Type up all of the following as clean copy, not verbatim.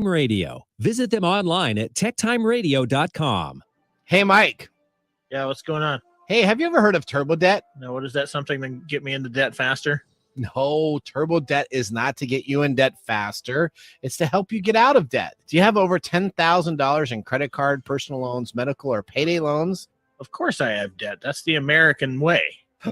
Radio. Visit them online at techtimeradio.com. Hey, Mike. Yeah, what's going on? Hey, have you ever heard of turbo debt? No, what is that? Something to get me into debt faster? No, turbo debt is not to get you in debt faster. It's to help you get out of debt. Do you have over $10,000 in credit card, personal loans, medical, or payday loans? Of course I have debt. That's the American way.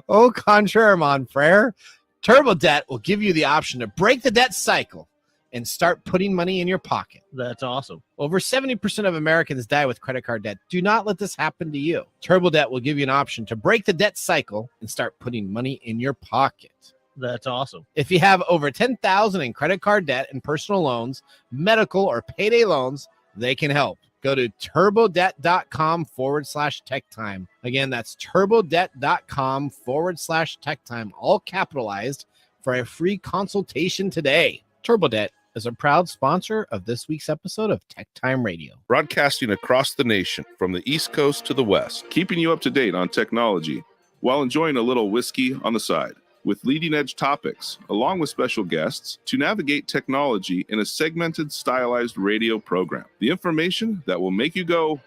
Au contraire, mon frere. Turbo debt will give you the option to break the debt cycle and start putting money in your pocket. That's awesome. Over 70% of Americans die with credit card debt. Do not let this happen to you. Turbo debt will give you an option to break the debt cycle and start putting money in your pocket. That's awesome. If you have over $10,000 in credit card debt and personal loans, medical or payday loans, they can help. Go to turbodebt.com/techtime. Again, that's turbodebt.com/techtime, all capitalized, for a free consultation today. Turbo Debt is a proud sponsor of this week's episode of Tech Time Radio. Broadcasting across the nation from the East Coast to the West, keeping you up to date on technology while enjoying a little whiskey on the side, with leading-edge topics, along with special guests, to navigate technology in a segmented, stylized radio program. The information that will make you go,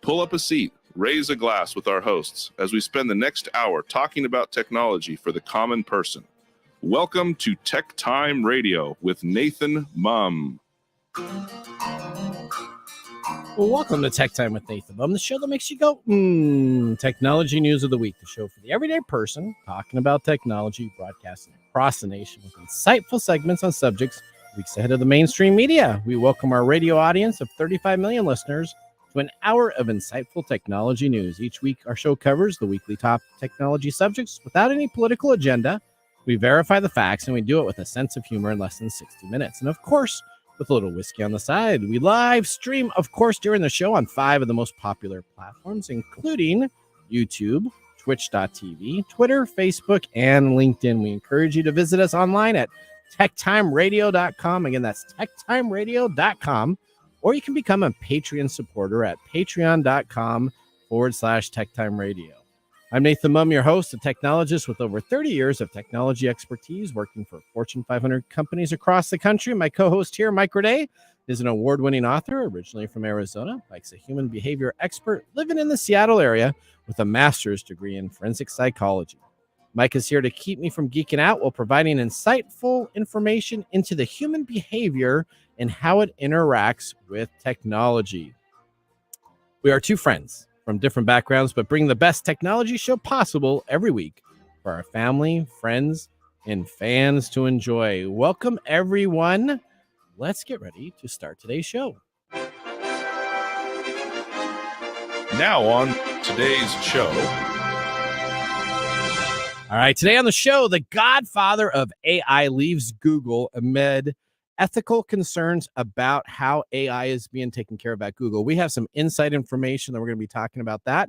Pull up a seat, raise a glass with our hosts as we spend the next hour talking about technology for the common person. Welcome to Tech Time Radio with Nathan Mumm. Well, welcome to Tech Time with Nathan Mumm, the show that makes you go, Technology News of the Week, the show for the everyday person talking about technology, broadcasting across the nation with insightful segments on subjects weeks ahead of the mainstream media. We welcome our radio audience of 35 million listeners to an hour of insightful technology news. Each week, our show covers the weekly top technology subjects without any political agenda. We verify the facts, and we do it with a sense of humor in less than 60 minutes. And of course, with a little whiskey on the side. We live stream, of course, during the show on 5 of the most popular platforms, including YouTube, Twitch.tv, Twitter, Facebook, and LinkedIn. We encourage you to visit us online at techtimeradio.com. Again, that's techtimeradio.com. Or you can become a Patreon supporter at patreon.com/techtimeradio. I'm Nathan Mumm, your host, a technologist with over 30 years of technology expertise working for Fortune 500 companies across the country. My co-host here, Mike Raday, is an award-winning author, originally from Arizona. Mike's a human behavior expert living in the Seattle area with a master's degree in forensic psychology. Mike is here to keep me from geeking out while providing insightful information into the human behavior and how it interacts with technology. We are two friends from different backgrounds, but bring the best technology show possible every week for our family, friends, and fans to enjoy. Welcome, everyone. Let's get ready to start today's show. Now on today's show. All right, today on the show, the godfather of AI leaves Google amid ethical concerns about how AI is being taken care of at Google. We have some inside information that we're going to be talking about that.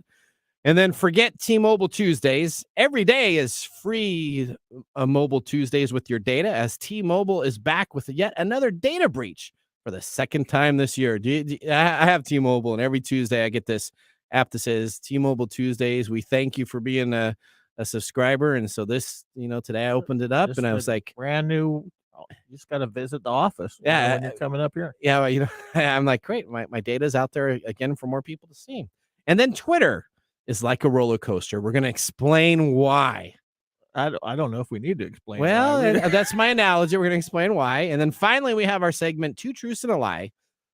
And then forget T-Mobile Tuesdays. Every day is free Mobile Tuesdays with your data, as T-Mobile is back with yet another data breach for the second time this year. I have T-Mobile, and every Tuesday I get this app that says T-Mobile Tuesdays. We thank you for being a subscriber. And so this, today I opened it up and I was like, brand new. You just got to visit the office. Yeah, when you're coming up here. Yeah, well, I'm like, great. My data's out there again for more people to see. And then Twitter is like a roller coaster. We're going to explain why. I don't know if we need to explain. Well, that's my analogy. We're going to explain why. And then finally, we have our segment, Two Truths and a Lie.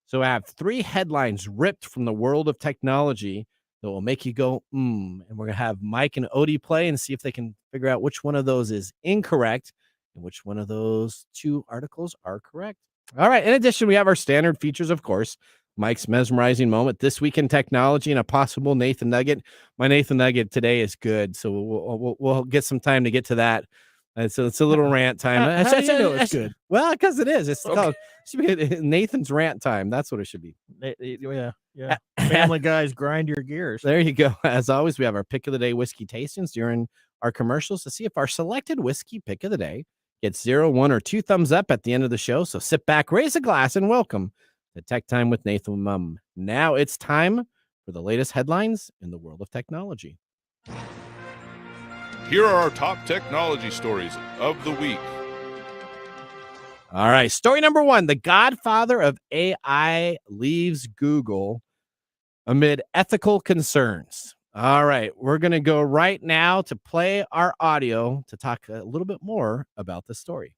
So I have 3 headlines ripped from the world of technology that will make you go, And we're going to have Mike and Odie play and see if they can figure out which one of those is incorrect and which one of those 2 articles are correct. All right. In addition, we have our standard features, of course. Mike's mesmerizing moment, This Week in Technology, and a possible Nathan Nugget. My Nathan Nugget today is good, so we'll get some time to get to that. So it's a little rant time. I know it's good. Well, because it is. It's called Nathan's rant time. That's what it should be. Yeah. Family Guys, grind your gears. There you go. As always, we have our pick of the day whiskey tastings during our commercials to see if our selected whiskey pick of the day gets 0, 1, or 2 thumbs up at the end of the show. So sit back, raise a glass, and welcome to Tech Time with Nathan Mumm. Now it's time for the latest headlines in the world of technology. Here are our top technology stories of the week. All right. Story number 1. The godfather of AI leaves Google amid ethical concerns. All right. We're going to go right now to play our audio to talk a little bit more about the story.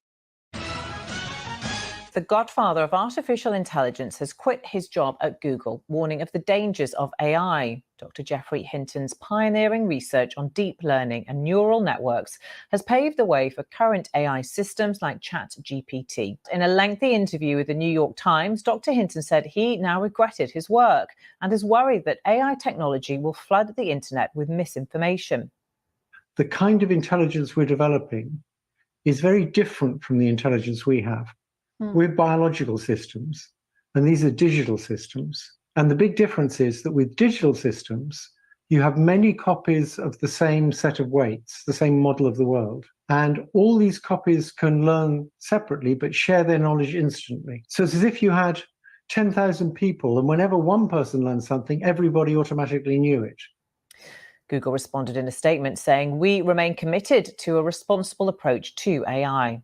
The godfather of artificial intelligence has quit his job at Google, warning of the dangers of AI. Dr. Geoffrey Hinton's pioneering research on deep learning and neural networks has paved the way for current AI systems like ChatGPT. In a lengthy interview with the New York Times, Dr. Hinton said he now regretted his work and is worried that AI technology will flood the internet with misinformation. The kind of intelligence we're developing is very different from the intelligence we have. We're biological systems, and these are digital systems. And the big difference is that with digital systems, you have many copies of the same set of weights, the same model of the world. And all these copies can learn separately, but share their knowledge instantly. So it's as if you had 10,000 people, and whenever one person learned something, everybody automatically knew it. Google responded in a statement saying, "We remain committed to a responsible approach to AI."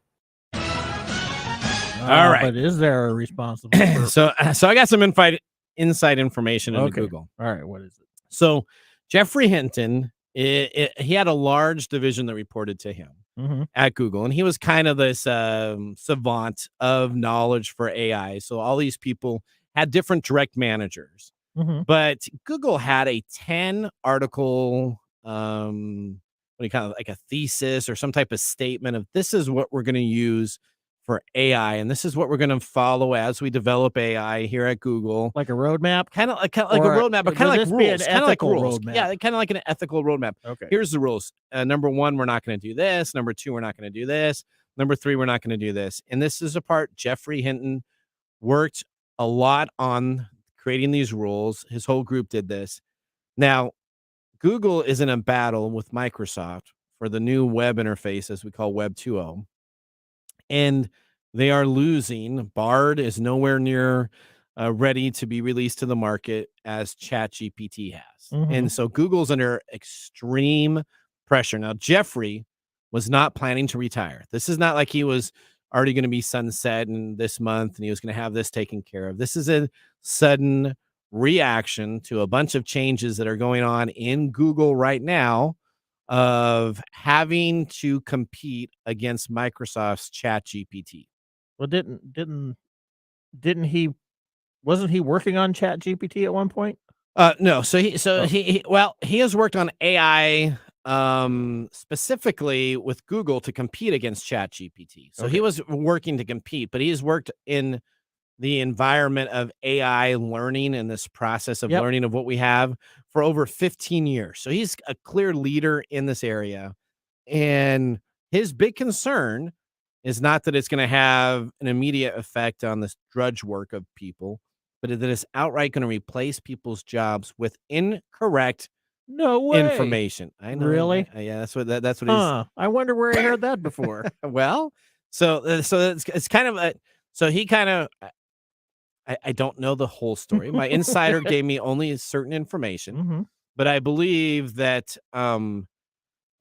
All right. But is there a responsible So I got some inside information into Google. All right. What is it? So Geoffrey Hinton, he had a large division that reported to him at Google, and he was kind of this savant of knowledge for AI. So all these people had different direct managers, but Google had a 10-article, what do you call it, like a thesis or some type of statement of this is what we're going to use for AI, and this is what we're going to follow as we develop AI here at Google. Like a roadmap? Kind of like a roadmap, but kind of like rules. Kind of like rules. roadmap? Yeah, kind of like an ethical roadmap. Okay. Here's the rules. Number 1, we're not going to do this. Number 2, we're not going to do this. Number 3, we're not going to do this. And this is a part Geoffrey Hinton worked a lot on creating these rules. His whole group did this. Now, Google is in a battle with Microsoft for the new web interface, as we call Web 2.0. And they are losing. Bard is nowhere near ready to be released to the market as ChatGPT has. And so Google's under extreme pressure. Now, Geoffrey was not planning to retire. This is not like he was already going to be sunset in this month and he was going to have this taken care of. This is a sudden reaction to a bunch of changes that are going on in Google right now, of having to compete against Microsoft's ChatGPT. Well, didn't he? Wasn't he working on ChatGPT at one point? No. So he has worked on AI specifically with Google to compete against ChatGPT. So he was working to compete, but he's worked in the environment of AI learning and this process of learning of what we have for over 15 years. So he's a clear leader in this area. And his big concern is not that it's going to have an immediate effect on this drudge work of people, but that it's outright going to replace people's jobs with incorrect information. I know. Really? Yeah, that's what he's. I wonder where I heard that before. Well, so it's kind of so he kind of. I don't know the whole story. My insider gave me only certain information, but I believe that from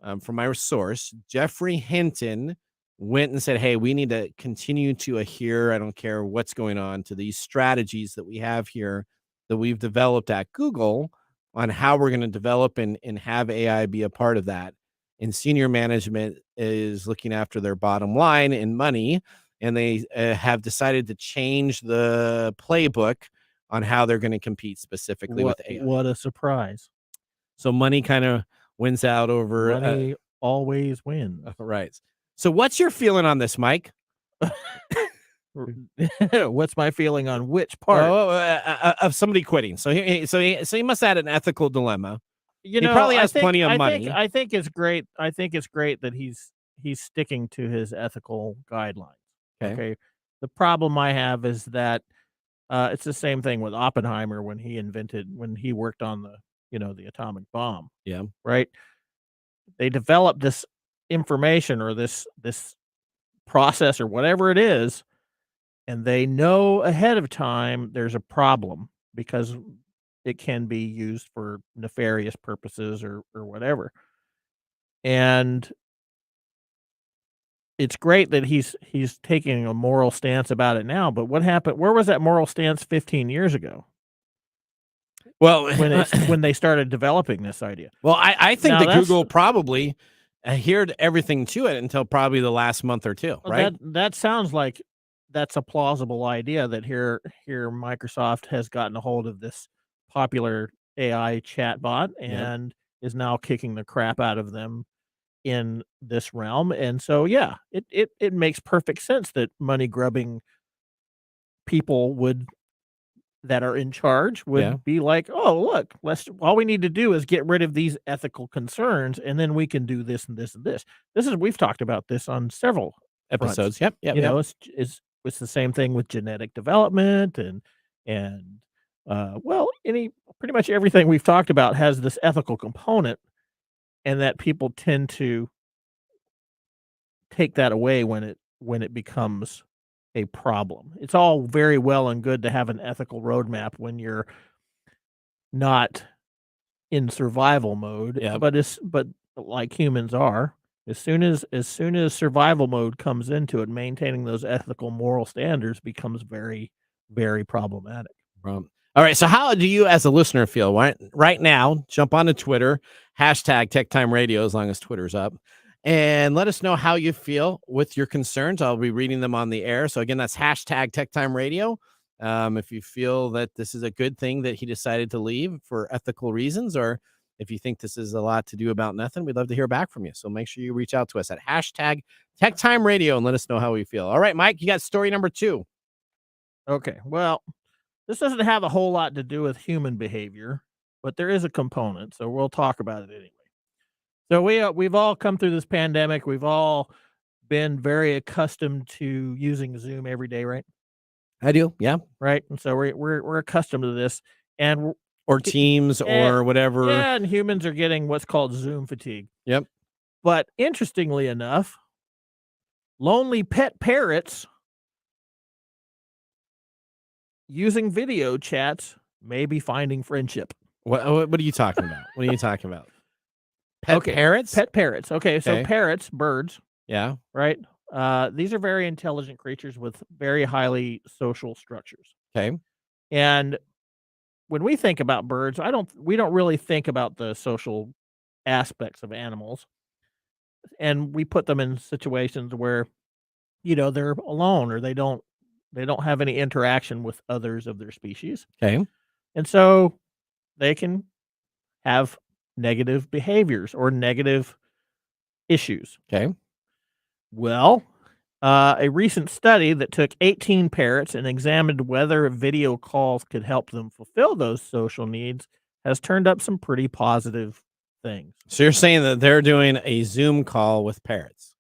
my source, Geoffrey Hinton went and said, "Hey, we need to continue to adhere. I don't care what's going on, to these strategies that we have here that we've developed at Google on how we're going to develop and have AI be a part of that." And senior management is looking after their bottom line and money. And they have decided to change the playbook on how they're going to compete specifically with AI. What a surprise. So money kind of wins out over... Money always wins. Right. So what's your feeling on this, Mike? What's my feeling on which part? Of somebody quitting. So he must have had an ethical dilemma. He probably has plenty of money. I think it's great. I think it's great that he's sticking to his ethical guidelines. Okay. The problem I have is that it's the same thing with Oppenheimer when he worked on the atomic bomb. Yeah. Right. They developed this information or this process or whatever it is, and they know ahead of time there's a problem because it can be used for nefarious purposes or whatever. And it's great that he's taking a moral stance about it now, but what happened? Where was that moral stance 15 years ago Well, when they started developing this idea? well, I think Now that that's- Google probably adhered everything to it until probably the last month or two, Well, right? That sounds like that's a plausible idea that here Microsoft has gotten a hold of this popular AI chatbot and is now kicking the crap out of them in this realm. And so, yeah, it makes perfect sense that money grubbing people that are in charge would be like, oh, look, all we need to do is get rid of these ethical concerns, and then we can do this and this and this. We've talked about this on several Episodes. fronts. Yep. You know, it's the same thing with genetic development and pretty much everything we've talked about has this ethical component, and that people tend to take that away when it becomes a problem. It's all very well and good to have an ethical roadmap when you're not in survival mode, but like humans are, as soon as survival mode comes into it, maintaining those ethical moral standards becomes very, very problematic. All right. So how do you as a listener feel? Right now, jump onto Twitter, hashtag TechTime Radio, as long as Twitter's up, and let us know how you feel with your concerns. I'll be reading them on the air. So again, that's hashtag TechTime Radio. If you feel that this is a good thing that he decided to leave for ethical reasons, or if you think this is a lot to do about nothing, we'd love to hear back from you. So make sure you reach out to us at hashtag TechTime Radio and let us know how we feel. All right, Mike, you got story number 2. Okay. Well, this doesn't have a whole lot to do with human behavior, but there is a component, so we'll talk about it anyway. So we've all come through this pandemic. We've all been very accustomed to using Zoom every day, right? I do, yeah. Right, and so we're accustomed to this, and or Teams or whatever. Yeah, and humans are getting what's called Zoom fatigue. Yep. But interestingly enough, lonely pet parrots using video chats may be finding friendship. What are you talking about? What are you talking about? Pet parrots? Pet parrots. Okay, so parrots, birds. Yeah. Right? These are very intelligent creatures with very highly social structures. Okay. And when we think about birds, we don't really think about the social aspects of animals. And we put them in situations where, they're alone or they don't have any interaction with others of their species. Okay. And so they can have negative behaviors or negative issues. Okay. Well, a recent study that took 18 parrots and examined whether video calls could help them fulfill those social needs has turned up some pretty positive things. So you're saying that they're doing a Zoom call with parrots?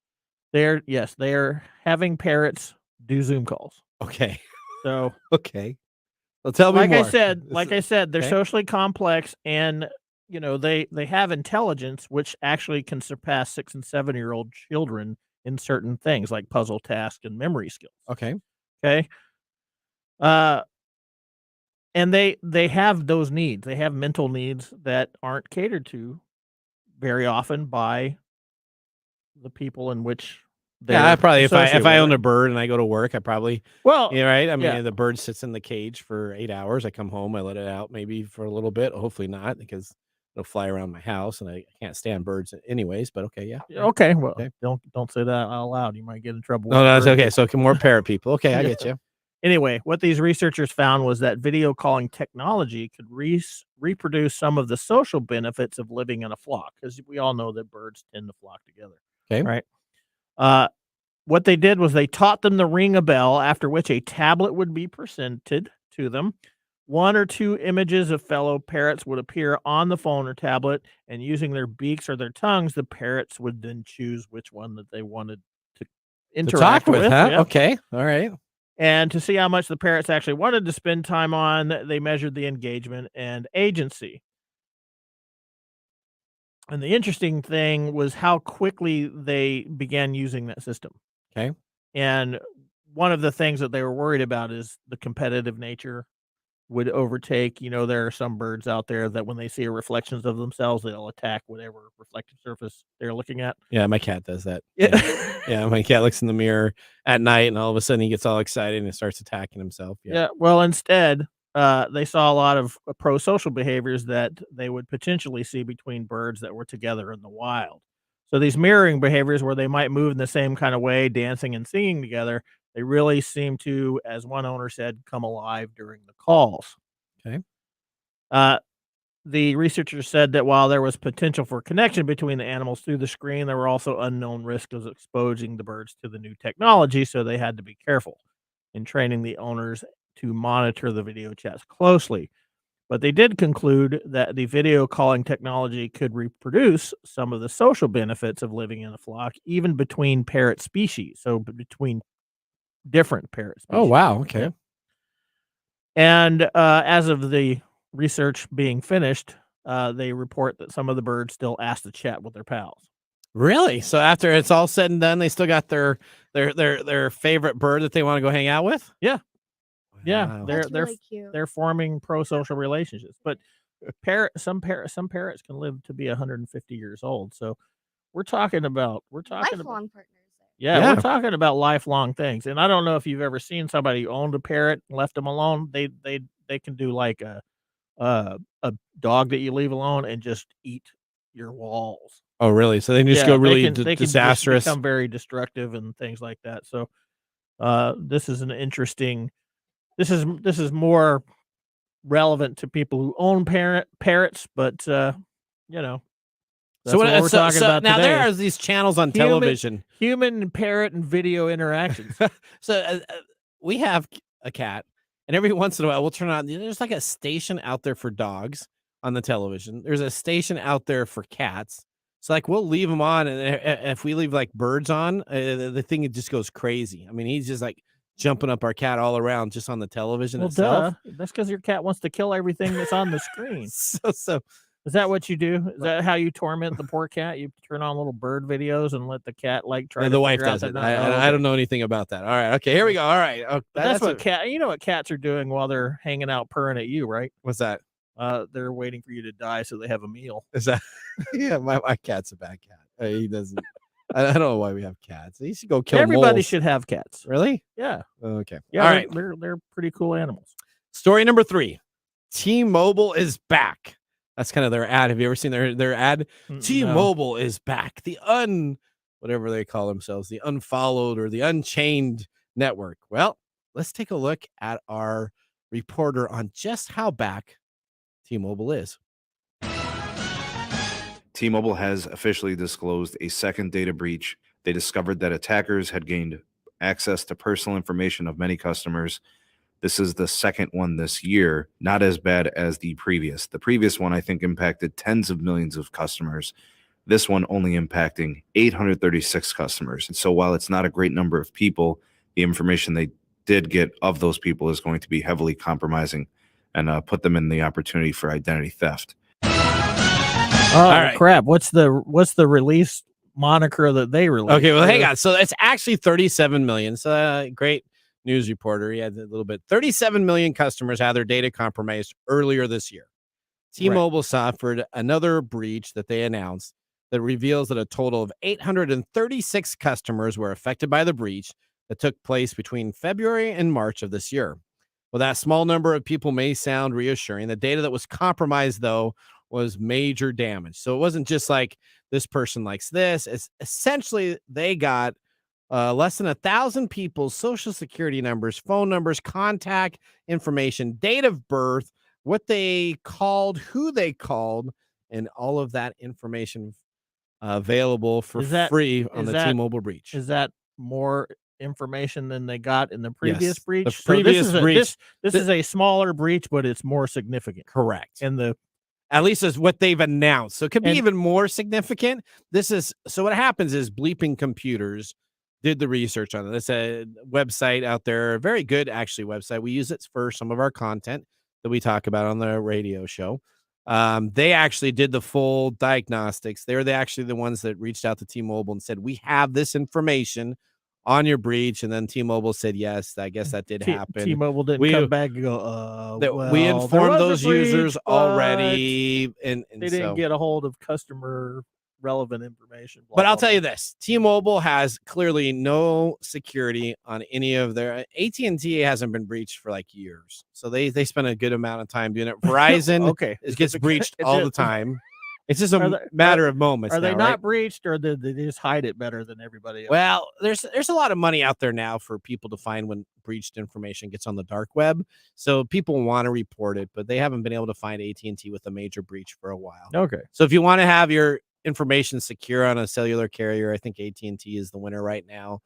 They are having parrots do Zoom calls. Okay. So okay. Well, tell me more. Like I said, they're socially complex, and they have intelligence, which actually can surpass 6 and 7-year-old children in certain things like puzzle tasks and memory skills. Okay. And they have those needs. They have mental needs that aren't catered to very often by the people in which I probably if I own a bird and I go to work, I probably right. I mean, the bird sits in the cage for 8 hours. I come home, I let it out maybe for a little bit. Hopefully not, because it'll fly around my house, and I can't stand birds anyways. But okay, yeah. Okay, well, don't say that out loud. You might get in trouble. No, that's okay. So more parrot people. Okay, I get you. Anyway, what these researchers found was that video calling technology could reproduce some of the social benefits of living in a flock, because we all know that birds tend to flock together. Okay. Right. What they did was they taught them to ring a bell, after which a tablet would be presented to them. 1 or 2 images of fellow parrots would appear on the phone or tablet, and using their beaks or their tongues, the parrots would then choose which one that they wanted to interact with. Huh? Yeah. Okay. All right. And to see how much the parrots actually wanted to spend time on, they measured the engagement and agency. And the interesting thing was how quickly they began using that system. Okay. And one of the things that they were worried about is the competitive nature would overtake. There are some birds out there that when they see reflections of themselves, they'll attack whatever reflective surface they're looking at. Yeah, my cat does that. Yeah. Yeah, my cat looks in the mirror at night, and all of a sudden he gets all excited and starts attacking himself. Yeah. Well, instead, they saw a lot of pro-social behaviors that they would potentially see between birds that were together in the wild. So these mirroring behaviors where they might move in the same kind of way, dancing and singing together, they really seem to, as one owner said, come alive during the calls. Okay. The researchers said that while there was potential for connection between the animals through the screen, there were also unknown risks of exposing the birds to the new technology, so they had to be careful in training the owners to monitor the video chats closely. But they did conclude that the video calling technology could reproduce some of the social benefits of living in a flock, even between parrot species, so between different parrot species. Oh, wow. Okay. Yeah. And as of the research being finished, they report that some of the birds still ask to chat with their pals. Really? So after it's all said and done, they still got their favorite bird that they want to go hang out with? Yeah. Yeah, Wow. they're That's really cute. they're forming pro-social relationships. But some parrots can live to be 150 years old. So we're talking about Lifelong partners. Yeah. we're talking about lifelong things. And I don't know if you've ever seen somebody who owned a parrot and left them alone. They can do like a dog that you leave alone and just eat your walls. Oh, really? So they just go really disastrous. They can become very destructive and things like that. So this is an interesting. This is more relevant to people who own parrots, but that's So what we're talking about now today. there are these channels on television. Human parrot and video interactions. So we have a cat, and every once in a while we'll turn on. There's like a station out there for dogs on the television. There's a station out there for cats. So like we'll leave them on, and if we leave like birds on, the thing it just goes crazy. I mean, he's just like jumping up our cat all around just on the television itself. Duh. That's because your cat wants to kill everything that's on the screen. So Is that what you do? Is that how you torment the poor cat? You turn on little bird videos and let the cat try. the to wife figure out does that it. not- I don't know anything about that. All right, okay, here we go. All right, That's what cats are doing while they're hanging out purring at you, right? what's that? They're waiting for you to die so they have a meal. Is that? Yeah, my cat's a bad cat. He doesn't. I don't know why we have cats. He should go kill. Everybody moles. should have cats. Really? Yeah. Okay. Yeah. All right. They're pretty cool animals. Story number 3. T-Mobile is back. That's kind of their ad. Have you ever seen their ad? No. T-Mobile is back. The whatever they call themselves, the unfollowed or the unchained network. Well, let's take a look at our reporter on just how back T-Mobile is. T-Mobile has officially disclosed a second data breach. They discovered that attackers had gained access to personal information of many customers. This is the second one this year, not as bad as the previous. The previous one, I think, impacted tens of millions of customers. This one only impacting 836 customers. And so while it's not a great number of people, the information they did get of those people is going to be heavily compromising and put them in the opportunity for identity theft. Oh, All right. crap. What's the release moniker that they released? Okay, well, hang on. So it's actually 37 million. So great news reporter. He had a little bit. 37 million customers had their data compromised earlier this year. T-Mobile suffered another breach that they announced that reveals that a total of 836 customers were affected by the breach that took place between February and March of this year. Well, that small number of people may sound reassuring. The data that was compromised, though, was major damage. So it wasn't just like this person likes this. It's essentially they got less than 1,000 people's social security numbers, phone numbers, contact information, date of birth, what they called, who they called, and all of that information available for free on the T-Mobile breach. Is that more information than they got in the previous breach? The previous breach. This is a smaller breach, but it's more significant. Correct. And at least is what they've announced. So it could be even more significant. So what happens is Bleeping Computers did the research on it. It's a website out there, a very good actually website. We use it for some of our content that we talk about on the radio show. They actually did the full diagnostics. They're actually the ones that reached out to T-Mobile and said, we have this information on your breach, and then T-Mobile said yes. I guess that did happen. T-Mobile didn't come back and go, we well, informed there was those a breach, users but already, and they didn't get a hold of customer relevant information. But I'll tell you this: T-Mobile has clearly no security on any of their. AT&T hasn't been breached for like years, so they spend a good amount of time doing it. Verizon, it gets breached all the time. It's just a matter of moments. Are they now, not right? breached, or did they just hide it better than everybody else? Well, there's a lot of money out there now for people to find when breached information gets on the dark web. So people want to report it, but they haven't been able to find AT&T with a major breach for a while. Okay. So if you want to have your information secure on a cellular carrier, I think AT&T is the winner right now.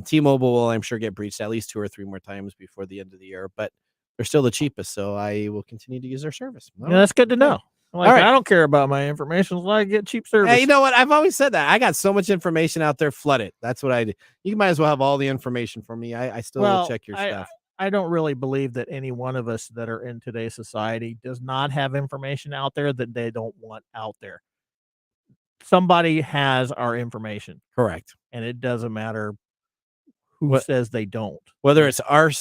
T-Mobile will, I'm sure, get breached at least 2 or 3 more times before the end of the year, but they're still the cheapest, so I will continue to use their service. Yeah, that's good to know. Like, all right. I don't care about my information as long as I get cheap service. Hey, you know what? I've always said that. I got so much information out there, flood it. That's what I do. You might as well have all the information for me. I still will check your stuff. I don't really believe that any one of us that are in today's society does not have information out there that they don't want out there. Somebody has our information. Correct. And it doesn't matter who says they don't. Whether it's our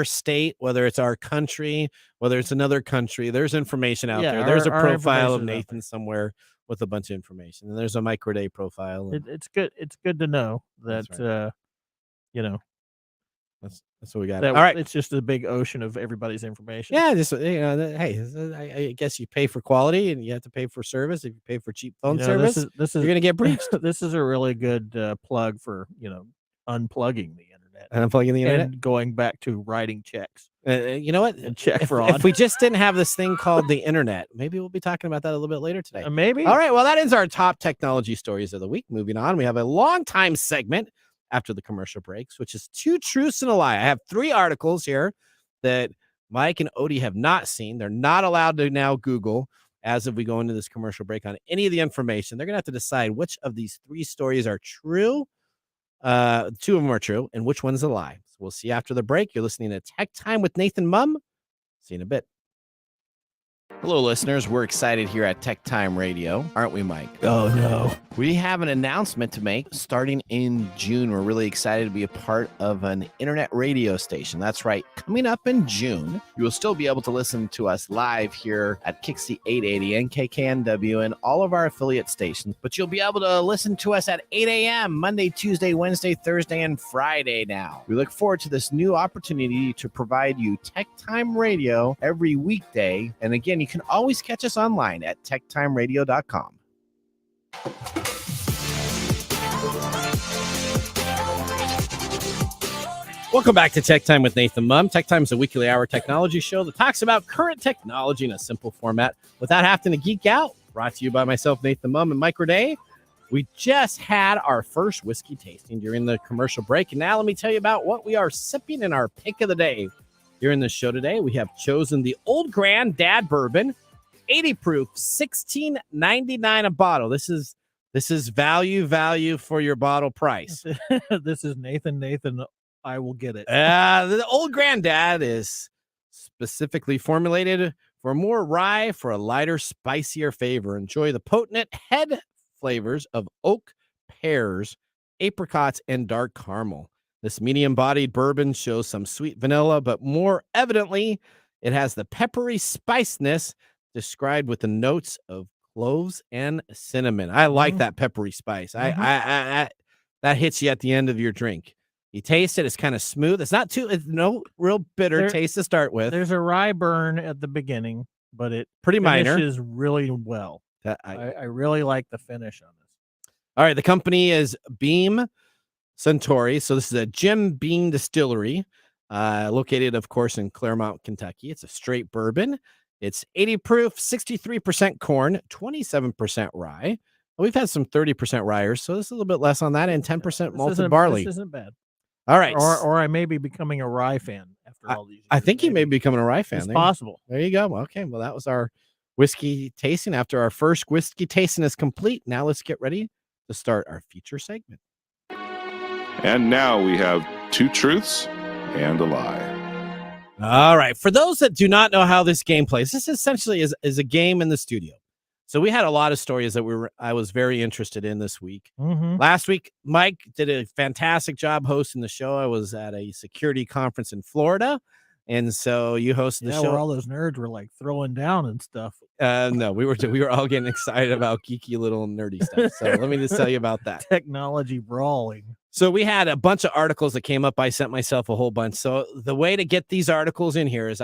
state, whether it's our country, whether it's another country, there's information out there. There's a profile of Nathan somewhere with a bunch of information, and there's a microday profile. It's good. It's good to know that that's what we got. That, all right, it's just a big ocean of everybody's information. Yeah, just hey, I guess you pay for quality, and you have to pay for service. If you pay for cheap phone service, this is you're gonna get breached. This is a really good plug for unplugging the internet. Unplugging the internet and going back to writing checks. You know what? And check fraud. If we just didn't have this thing called the internet, maybe we'll be talking about that a little bit later today. Maybe. All right. Well, that ends our top technology stories of the week. Moving on, we have a long time segment after the commercial breaks, which is 2 truths and a lie. I have 3 articles here that Mike and Odie have not seen. They're not allowed to now Google as if we go into this commercial break on any of the information. They're going to have to decide which of these 3 stories are true. 2 of them are true, and which one's a lie. So we'll see after the break. You're listening to Tech Time with Nathan Mumm. See you in a bit. Hello, listeners. We're excited here at TechTime Radio, aren't we, Mike? Oh, no. We have an announcement to make starting in June. We're really excited to be a part of an internet radio station. That's right. Coming up in June, you will still be able to listen to us live here at Kixie 880 and KKNW and all of our affiliate stations, but you'll be able to listen to us at 8 a.m. Monday, Tuesday, Wednesday, Thursday, and Friday now. We look forward to this new opportunity to provide you TechTime Radio every weekday. And again, you can always catch us online at techtimeradio.com. Welcome back to Tech Time with Nathan Mumm. Tech Time is a weekly hour technology show that talks about current technology in a simple format without having to geek out. Brought to you by myself, Nathan Mumm, and Mike Day. We just had our first whiskey tasting during the commercial break, and now let me tell you about what we are sipping in our pick of the day. Here in the show today, we have chosen the Old Granddad Bourbon, 80 proof, $16.99 a bottle. This is value for your bottle price. This is Nathan. I will get it. The Old Granddad is specifically formulated for more rye for a lighter, spicier flavor. Enjoy the potent head flavors of oak, pears, apricots, and dark caramel. This medium-bodied bourbon shows some sweet vanilla, but more evidently, it has the peppery spiciness described with the notes of cloves and cinnamon. I like that peppery spice. I that hits you at the end of your drink. You taste it; it's kind of smooth. It's no real bitter taste to start with. There's a rye burn at the beginning, but it pretty minor. Finishes really well. I really like the finish on this. All right, the company is Beam Suntory. So this is a Jim Beam distillery, located, of course, in Claremont, Kentucky. It's a straight bourbon. It's 80 proof, 63% corn, 27% rye. We've had some 30% ryers, so this is a little bit less on that, and 10% malted barley. This isn't bad. All right. Or I may be becoming a rye fan after all these years. I think you may be becoming a rye fan. It's possible. There you go. Okay, well, that was our whiskey tasting. After our first whiskey tasting is complete, now let's get ready to start our feature segment. And now we have 2 truths and a lie. All right. For those that do not know how this game plays, this essentially is a game in the studio. So we had a lot of stories that I was very interested in this week. Mm-hmm. Last week, Mike did a fantastic job hosting the show. I was at a security conference in Florida, and so you hosted the show. Where all those nerds were like throwing down and stuff. No, we were all getting excited about geeky little nerdy stuff. So let me just tell you about that. Technology brawling. So we had a bunch of articles that came up. I sent myself a whole bunch. So the way to get these articles in here is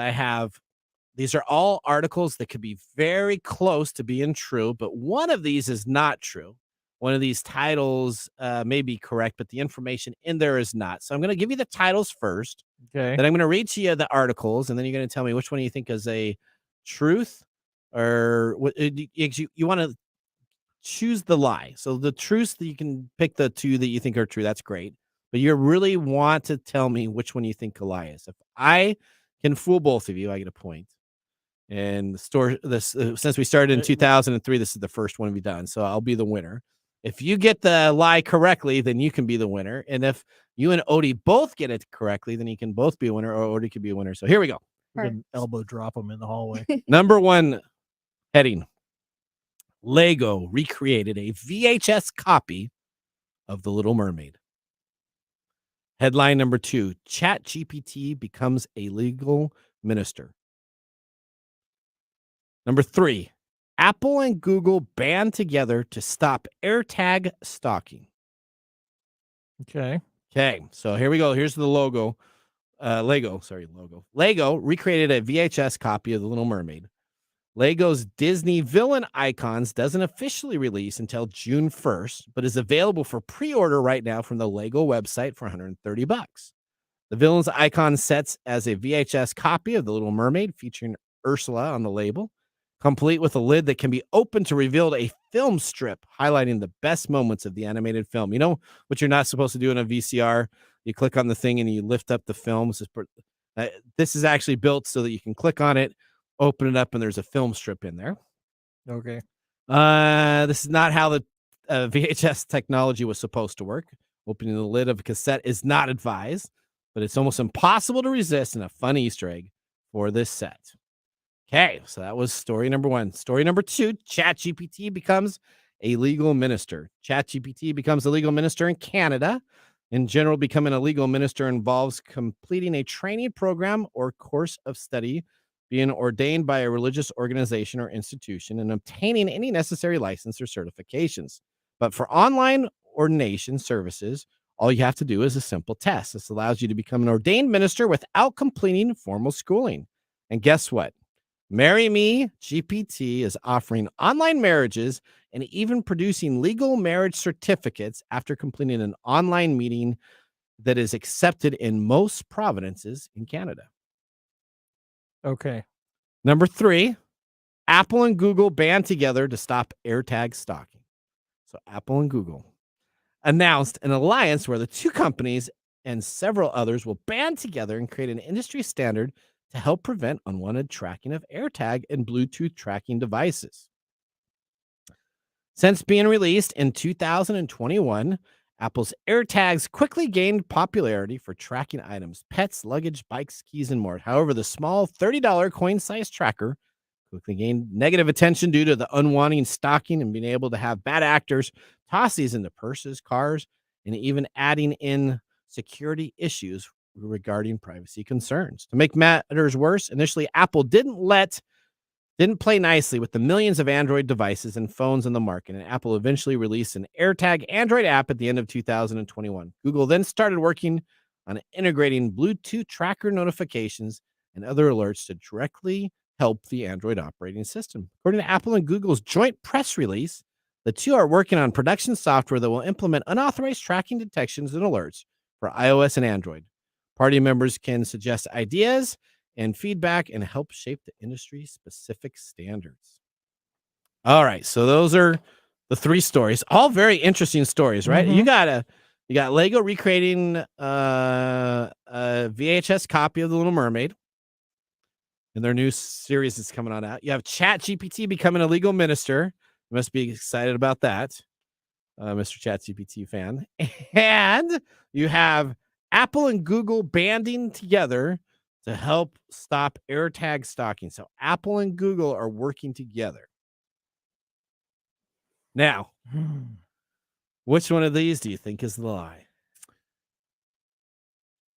these are all articles that could be very close to being true, but one of these is not true. One of these titles may be correct, but the information in there is not. So I'm going to give you the titles first. Okay. Then I'm going to read to you the articles, and then you're going to tell me which one you think is a truth, or what you want to choose the lie. So the truth, you can pick the two that you think are true. That's great. But you really want to tell me which one you think a lie is. If I can fool both of you, I get a point. And since we started in 2003, this is the first one we've done. So I'll be the winner. If you get the lie correctly, then you can be the winner. And if you and Odie both get it correctly, then you can both be a winner, or Odie could be a winner. So here we go. You can elbow drop them in the hallway. Number one heading. Lego recreated a VHS copy of The Little Mermaid. Headline number 2. ChatGPT becomes a legal minister. Number 3. Apple and Google band together to stop AirTag stalking. Okay. So here we go. Here's the logo. Lego recreated a VHS copy of The Little Mermaid. Lego's Disney villain icons doesn't officially release until June 1st, but is available for pre-order right now from the Lego website for $130. The villain's icon sets as a VHS copy of The Little Mermaid featuring Ursula on the label, complete with a lid that can be opened to reveal a film strip highlighting the best moments of the animated film. You know what you're not supposed to do in a VCR? You click on the thing and you lift up the film. This is actually built so that you can click on it, open it up, and there's a film strip in there. Okay. This is not how the VHS technology was supposed to work. Opening the lid of a cassette is not advised, but it's almost impossible to resist, and a fun Easter egg for this set. Okay, so that was story number 1. Story number 2, ChatGPT becomes a legal minister. ChatGPT becomes a legal minister in Canada. In general, becoming a legal minister involves completing a training program or course of study, being ordained by a religious organization or institution, and obtaining any necessary license or certifications. But for online ordination services, all you have to do is a simple test. This allows you to become an ordained minister without completing formal schooling. And guess what? Marry Me GPT is offering online marriages and even producing legal marriage certificates after completing an online meeting that is accepted in most provinces in Canada. Okay. Number 3, Apple and Google band together to stop AirTag stalking. So Apple and Google announced an alliance where the two companies and several others will band together and create an industry standard to help prevent unwanted tracking of AirTag and Bluetooth tracking devices. Since being released in 2021, Apple's AirTags quickly gained popularity for tracking items, pets, luggage, bikes, keys, and more. However, the small $30 coin-sized tracker quickly gained negative attention due to the unwanted stalking and being able to have bad actors toss these into purses, cars, and even adding in security issues regarding privacy concerns. To make matters worse, initially Apple didn't play nicely with the millions of Android devices and phones in the market, and Apple eventually released an AirTag Android app at the end of 2021. Google then started working on integrating Bluetooth tracker notifications and other alerts to directly help the Android operating system. According to Apple and Google's joint press release, the two are working on production software that will implement unauthorized tracking detections and alerts for iOS and Android. Party members can suggest ideas and feedback and help shape the industry-specific standards. All right, so those are the 3 stories. All very interesting stories, right? Mm-hmm. You got Lego recreating a VHS copy of The Little Mermaid, and their new series is coming on out. You have ChatGPT becoming a legal minister. You must be excited about that, Mr. ChatGPT fan. And you have Apple and Google banding together to help stop AirTag stalking. So Apple and Google are working together. Now, which one of these do you think is the lie?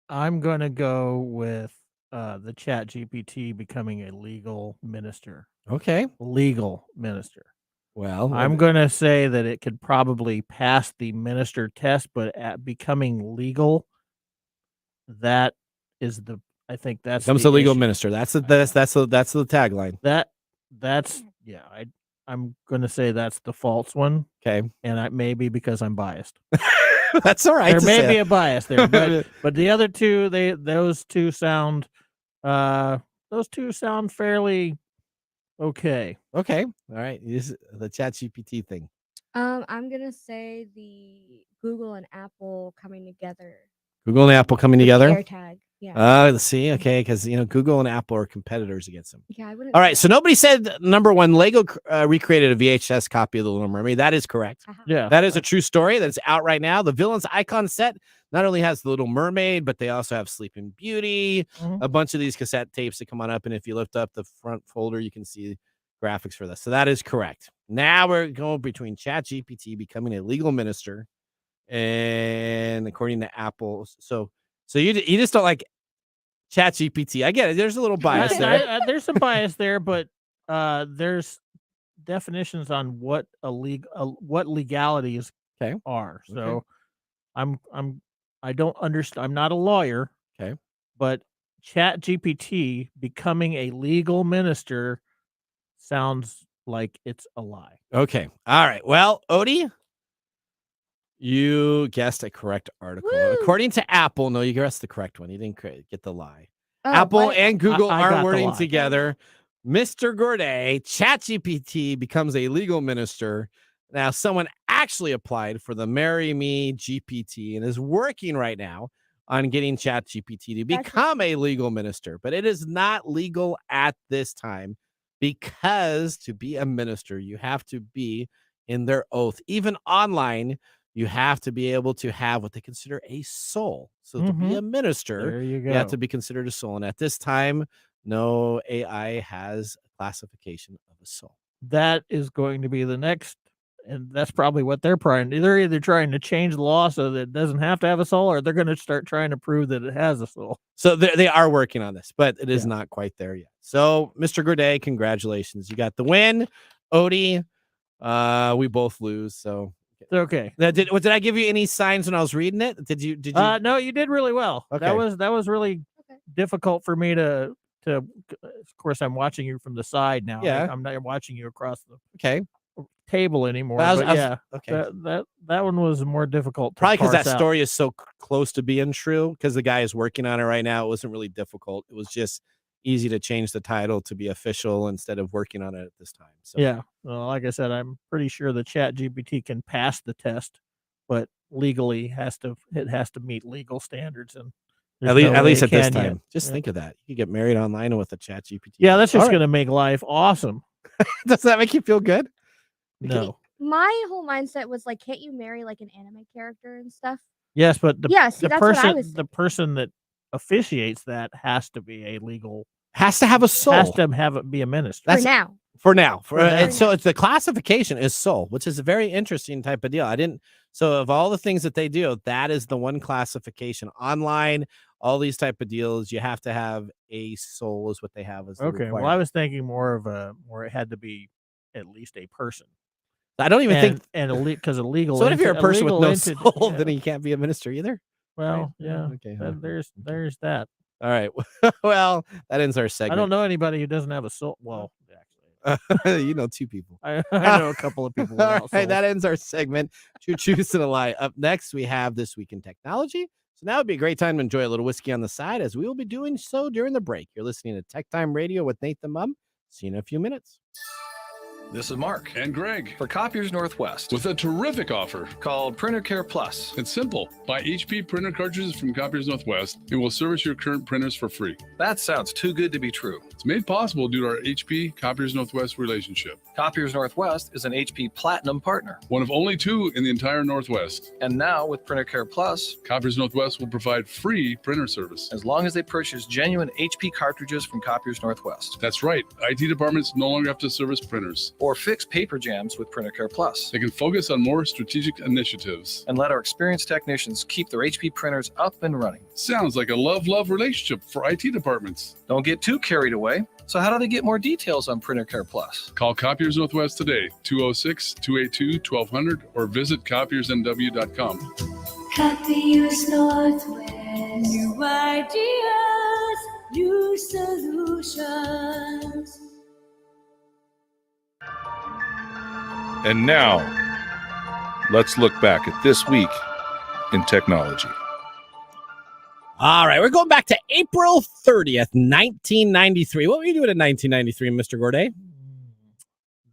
I'm going to go with the Chat GPT becoming a legal minister. Okay. Legal minister. Well, I'm going to say that it could probably pass the minister test, but at becoming legal, that is the. I think that's becomes the a legal issue. minister. That's the tagline. That's yeah. I'm going to say that's the false one. Okay. And maybe because I'm biased. That's all right. There may be a bias there, but the other two, those two sound fairly okay. Okay. All right. This is the Chat GPT thing. I'm gonna say the Google and Apple coming together. Google and Apple coming with the together. AirTag. Yeah. Let's see. Okay, because Google and Apple are competitors against them. Yeah, I wouldn't. All right. So nobody said number one. Lego recreated a VHS copy of the Little Mermaid. That is correct. Yeah, that is a true story. That's out right now. The Villains Icon set not only has the Little Mermaid, but they also have Sleeping Beauty. Mhm. A bunch of these cassette tapes that come on up, and if you lift up the front folder, you can see graphics for this. So that is correct. Now we're going between ChatGPT becoming a legal minister, and according to Apple, so you just don't like ChatGPT. I get it. There's a little bias there. There's some bias there, but there's definitions on what what legalities are. So I don't understand. I'm not a lawyer. Okay, but ChatGPT becoming a legal minister sounds like it's a lie. Okay. All right. Well, Odie, you guessed a correct article. Woo! According to Apple, no, you guessed the correct one. You didn't get the lie. Oh, Apple what? and Google I got are the working lie. together. Mr. Gourdet, ChatGPT becomes a legal minister. Now, someone actually applied for the Marry Me GPT and is working right now on getting ChatGPT to become a legal minister, but it is not legal at this time because to be a minister, you have to be in their oath. Even online, you have to be able to have what they consider a soul. So to be a minister, There you go. you have to be considered a soul. And at this time, no AI has a classification of a soul. That is going to be the next, and that's probably what they're trying. They're either trying to change the law so that it doesn't have to have a soul, or they're going to start trying to prove that it has a soul. So they are working on this, but it is not quite there yet. So, Mr. Gourdet, congratulations. You got the win. Odie, we both lose. So okay. Did I give you any signs when I was reading it? Did you? No, you did really well. Okay. That was really difficult for me to. Of course, I'm watching you from the side now. Yeah. I'm not watching you across the table anymore. okay. That one was more difficult. Probably because that story is so close to being true. Because the guy is working on it right now. It wasn't really difficult. It was just easy to change the title to be official instead of working on it at this time. So yeah. Well, like I said, I'm pretty sure the ChatGPT can pass the test, but legally it has to meet legal standards and. At least at this time. Just think of that. You could get married online with a ChatGPT. Yeah, that's just going to make life awesome. Does that make you feel good? No. My whole mindset was like, can't you marry like an anime character and stuff? Yes, but that's what I was the person that officiates that has to be a legal. Has to have a soul. Has to have it be a minister. For now. So it's the classification is soul, which is a very interesting type of deal. So of all the things that they do, that is the one classification online. All these type of deals, you have to have a soul is what they have as okay. Well, I was thinking more of where it had to be at least a person. I don't even think because illegal. So what if you're a person with no soul, then he can't be a minister either? Well, right? yeah. Okay. There's that. All right. Well, that ends our segment. I don't know anybody who doesn't have a soul. Well, actually, you know two people. I know a couple of people. All right, that ends our segment. Choose to the lie. Up next, we have This Week in Technology. So now would be a great time to enjoy a little whiskey on the side, as we will be doing so during the break. You're listening to Tech Time Radio with Nathan Mumm. See you in a few minutes. This is Mark and Greg for Copiers Northwest with a terrific offer called Printer Care Plus. It's simple. Buy HP printer cartridges from Copiers Northwest and we'll service your current printers for free. That sounds too good to be true. It's made possible due to our HP Copiers Northwest relationship. Copiers Northwest is an HP Platinum partner, one of only two in the entire Northwest. And now with Printer Care Plus, Copiers Northwest will provide free printer service as long as they purchase genuine HP cartridges from Copiers Northwest. That's right. IT departments no longer have to service printers. or fix paper jams with PrinterCare Plus. They can focus on more strategic initiatives. And let our experienced technicians keep their HP printers up and running. Sounds like a love-love relationship for IT departments. Don't get too carried away. So how do they get more details on PrinterCare Plus? Call Copiers Northwest today, 206-282-1200, or visit copiersnw.com. Copiers Northwest. New ideas, new solutions. And now, let's look back at this week in technology. All right, we're going back to April 30th, 1993. What were you doing in 1993, Mr. Gorday?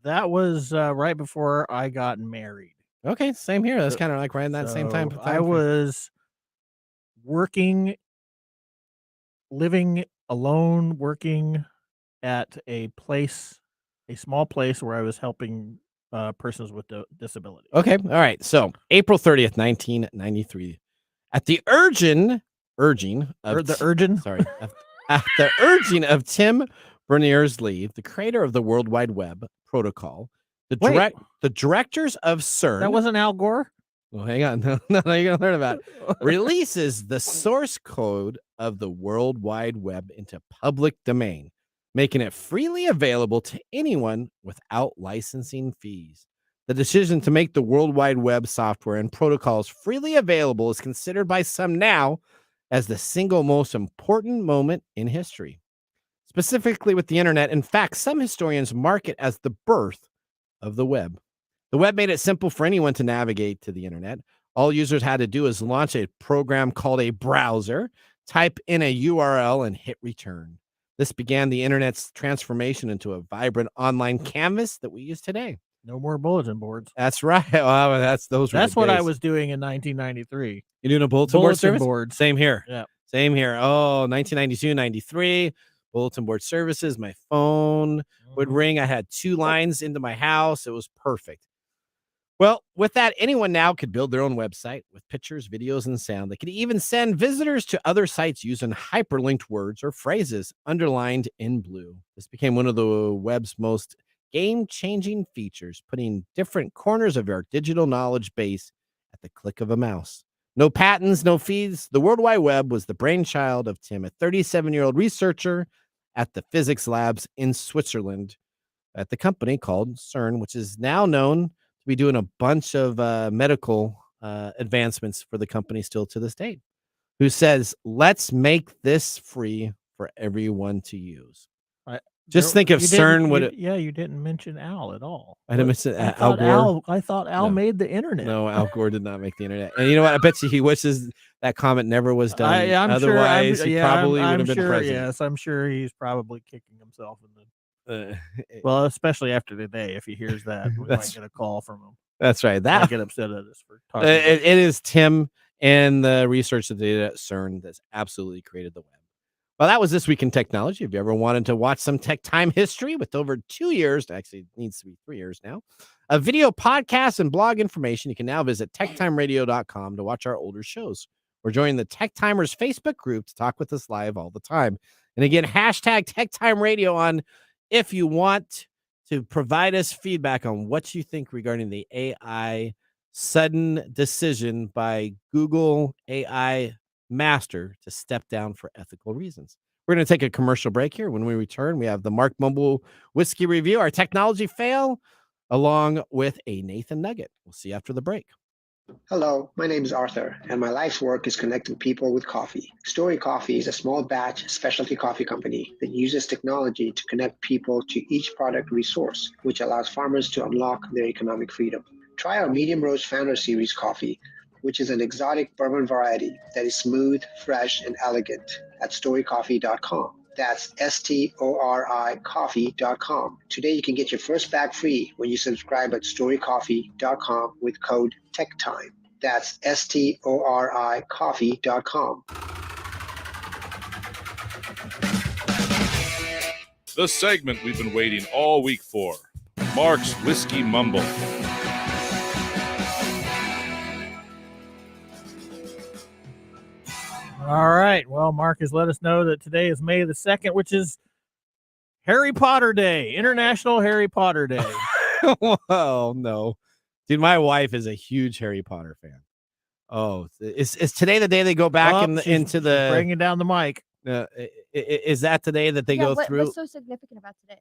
That was right before I got married. Okay, same here. That's kind of like right in that same time. I was working, living alone, working at a small place where I was helping persons with disability. Okay, all right. So April 30th, 1993, at the urging of at the urging of Tim Berners-Lee, the creator of the World Wide Web protocol, the directors of CERN. That wasn't Al Gore? Well, hang on. No, you're gonna learn about it. Releases the source code of the World Wide Web into public domain, making it freely available to anyone without licensing fees. The decision to make the World Wide Web software and protocols freely available is considered by some now as the single most important moment in history. Specifically with the internet, in fact, some historians mark it as the birth of the web. The web made it simple for anyone to navigate to the internet. All users had to do is launch a program called a browser, type in a URL, and hit return. This began the internet's transformation into a vibrant online canvas that we use today. No more bulletin boards. That's right. Well, that's what I was doing in 1993. You doing a bulletin board service? Board. Same here. Yeah. Same here. Oh, 1992, 93. Bulletin board services. My phone would ring. I had 2 lines into my house. It was perfect. Well, with that, anyone now could build their own website with pictures, videos, and sound. They could even send visitors to other sites using hyperlinked words or phrases underlined in blue. This became one of the web's most game-changing features, putting different corners of our digital knowledge base at the click of a mouse. No patents, no fees. The World Wide Web was the brainchild of Tim, a 37-year-old researcher at the physics labs in Switzerland at the company called CERN, which is now known to be doing a bunch of medical advancements for the company still to this day, who says, let's make this free for everyone to use. Just think if CERN you didn't mention Al at all. I didn't mention Al Gore. I thought Al made the internet. No, Al Gore did not make the internet. And you know what? I bet you he wishes that comment never was done. Otherwise, he probably would have been president. Yes, I'm sure he's probably kicking himself in the. Well, especially after today, if he hears that, we might get a call from him. That's right. That might get upset at us for talking. It is Tim and the research that they did at CERN that's absolutely created the web. Well, that was This Week in Technology. If you ever wanted to watch some tech time history with over 2 years, actually it needs to be 3 years now, of video podcasts and blog information, you can now visit techtimeradio.com to watch our older shows or join the Tech Timers Facebook group to talk with us live all the time. And again, hashtag TechTime Radio on if you want to provide us feedback on what you think regarding the AI sudden decision by Google AI Master to step down for ethical reasons. We're going to take a commercial break here. When we return, we have the Mark Mumble Whiskey Review, our technology fail, along with a Nathan Nugget. We'll see you after the break. Hello, my name is Arthur, and my life's work is connecting people with coffee. Story Coffee is a small batch specialty coffee company that uses technology to connect people to each product resource, which allows farmers to unlock their economic freedom. Try our Medium Roast Founder Series coffee, which is an exotic bourbon variety that is smooth, fresh, and elegant at storycoffee.com. That's STORI coffee.com. Today you can get your first bag free when you subscribe at storycoffee.com with code TechTime. That's STORI coffee.com. The segment we've been waiting all week for, Mark's Whiskey Mumble. All right. Well, Mark has let us know that today is May the 2nd, which is Harry Potter Day, International Harry Potter Day. Oh no, dude, my wife is a huge Harry Potter fan. Oh, is today the day they go back into the bringing down the mic? Is that today that they go through? What's so significant about today?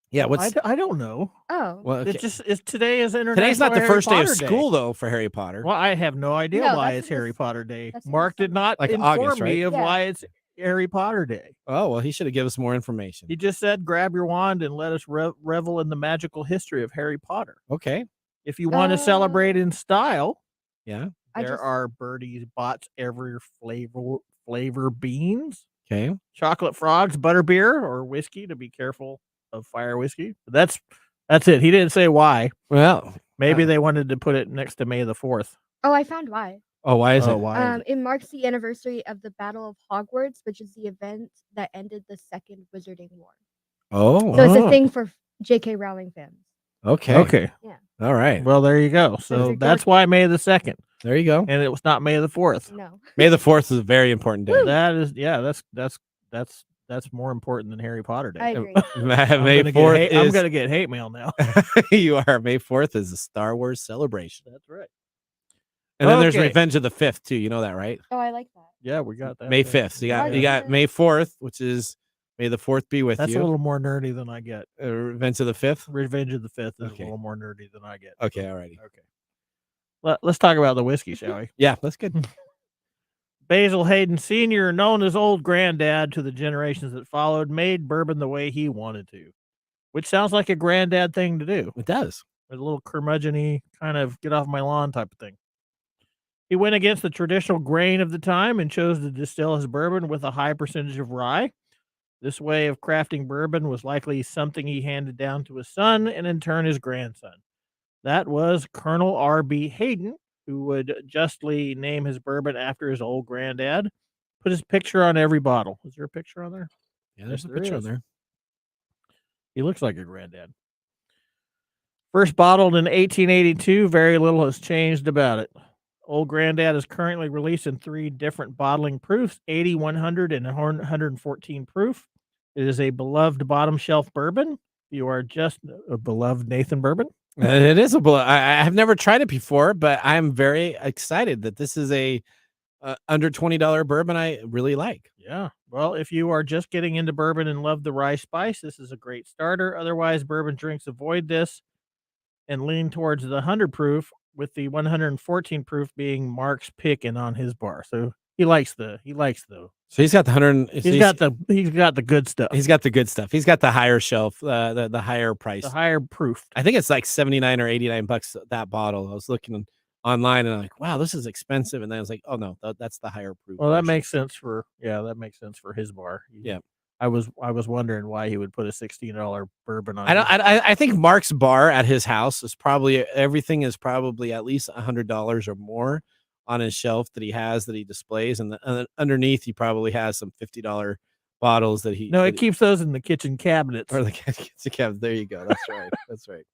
Yeah, what's I don't know. Oh, well, okay. It just is today is international. Today's not the Harry first day of Potter school though for Harry Potter. Well, I have no idea No, why that's it's in Harry this- Potter Day. that's in Mark the did not Like inform August, me right? of Yeah. why it's Harry Potter Day. Oh well, he should have given us more information. He just said, "Grab your wand and let us revel in the magical history of Harry Potter." Okay, If you want to celebrate in style, yeah, there are Birdie's Bots every flavor beans, okay. chocolate frogs, butterbeer, or whiskey. To be careful of fire whiskey. But that's it. He didn't say why. Well, Maybe they wanted to put it next to May the 4th. oh, I found why. why is it? Why? Is it? It marks the anniversary of the Battle of Hogwarts, which is the event that ended the Second Wizarding War. Oh, So it's a thing for J.K. Rowling fans. okay, Okay. Yeah. all right. Well, there you go. So you're that's dorky. why May the 2nd, There you go. and it was not May the 4th. No. May the 4th is a very important day. That is, that's more important than Harry Potter Day. I agree. May 4th is I'm gonna get hate mail now. you are. May 4th is a Star Wars celebration. That's right. And then there's Okay. Revenge of the 5th too. You know that, right? Oh, I like that. Yeah, we got that. May there. 5th. So you got Oh, you got yeah. May 4th, which is May the 4th be with That's you. a little more nerdy than I get. Revenge of the 5th. Revenge of the 5th is Okay. a little more nerdy than I get. Okay, alrighty. Okay. Let's talk about the whiskey, shall we? Yeah, that's good. Basil Hayden Sr., known as Old Granddad to the generations that followed, made bourbon the way he wanted to, which sounds like a granddad thing to do. It does. A little curmudgeon-y kind of get off my lawn type of thing. He went against the traditional grain of the time and chose to distill his bourbon with a high percentage of rye. This way of crafting bourbon was likely something he handed down to his son and in turn his grandson. That was Colonel R.B. Hayden, who would justly name his bourbon after his old granddad. Put his picture on every bottle. Is there a picture on there? Yeah, there's a There picture on is. there. He looks like a granddad. First bottled in 1882, very little has changed about it. Old Granddad is currently released in 3 different bottling proofs, 80, 100, and 114 proof. It is a beloved bottom shelf bourbon. You are just a beloved Nathan bourbon. It is I have never tried it before, but I'm very excited that this is a under $20 bourbon I really like. Yeah. Well, if you are just getting into bourbon and love the rye spice, this is a great starter. Otherwise, bourbon drinks avoid this and lean towards the 100 proof, with the 114 proof being Mark's picking on his bar. So he likes the So he's got the 100. he's got the good stuff. He's got the good stuff. He's got the higher shelf, the higher price, the higher proof. I think it's like $79 or $89 that bottle. I was looking online and I'm like, wow, this is expensive. And then I was like, oh no, that's the higher proof. Well, that version. makes sense for his bar. Yeah. I was wondering why he would put a $16 bourbon on. I think Mark's bar at his house is probably everything is probably at least $100 or more on his shelf that he displays, and underneath he probably has some $50 bottles that he. No, it keeps those in the kitchen cabinets. Or the kitchen cabinet. There you go. That's right. That's right.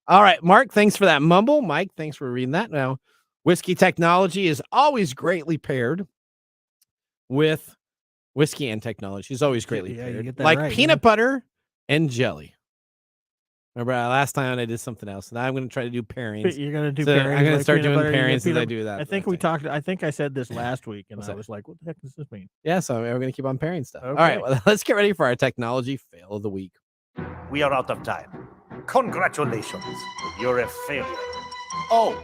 All right, Mark. Thanks for that mumble. Mike, thanks for reading that. Now, whiskey technology is always greatly paired with. Whiskey and technology is always greatly Yeah, you paired, get that like right, peanut butter and jelly. Remember last time I did something else. Now I'm going to try to do pairings. You're going to do So pairings. I'm going to like start peanut doing butter, you get pairings as I peanut- do that. I think we talked. I think I said this last week, and I was like, "What the heck does this mean?" Yeah, so we're going to keep on pairing stuff. All Okay. right, well, let's get ready for our technology fail of the week. We are out of time. Congratulations. You're a failure. Oh,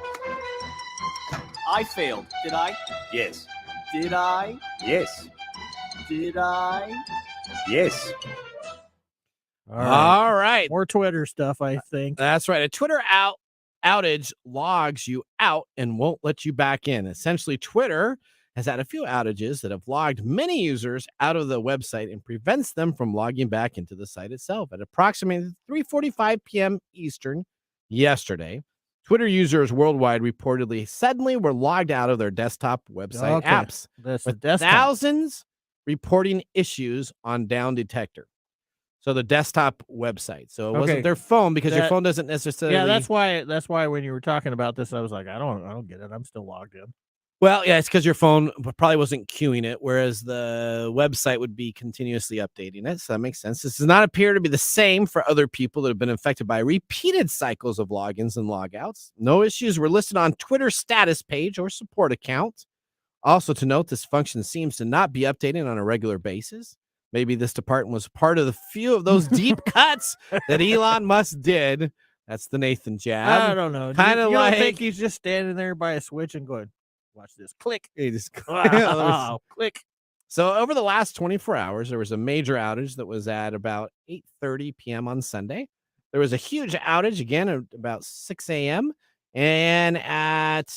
I failed. Did I? Yes. Did I? Yes. Did I? Yes. All right. More Twitter stuff, I think. That's right. A Twitter outage logs you out and won't let you back in. Essentially, Twitter has had a few outages that have logged many users out of the website and prevents them from logging back into the site itself. At approximately 3:45 p.m. Eastern yesterday, Twitter users worldwide reportedly suddenly were logged out of their desktop website Okay. apps, That's the with desktop. thousands reporting issues on Down Detector. So the desktop website. So it wasn't their phone, because your phone doesn't necessarily. Yeah, that's why when you were talking about this, I was like, I don't get it. I'm still logged in. Well, yeah, it's because your phone probably wasn't queuing it, whereas the website would be continuously updating it. So that makes sense. This does not appear to be the same for other people that have been infected by repeated cycles of logins and logouts. No issues were listed on Twitter's status page or support account. Also to note, this function seems to not be updating on a regular basis. Maybe this department was part of the few of those deep cuts that Elon Musk did. That's the Nathan jab. I don't know. Kind of you like don't think he's just standing there by a switch and going, "Watch this, click." he just Wow, click. So over the last 24 hours, there was a major outage that was at about 8:30 p.m. on Sunday. There was a huge outage again at about 6 a.m. and at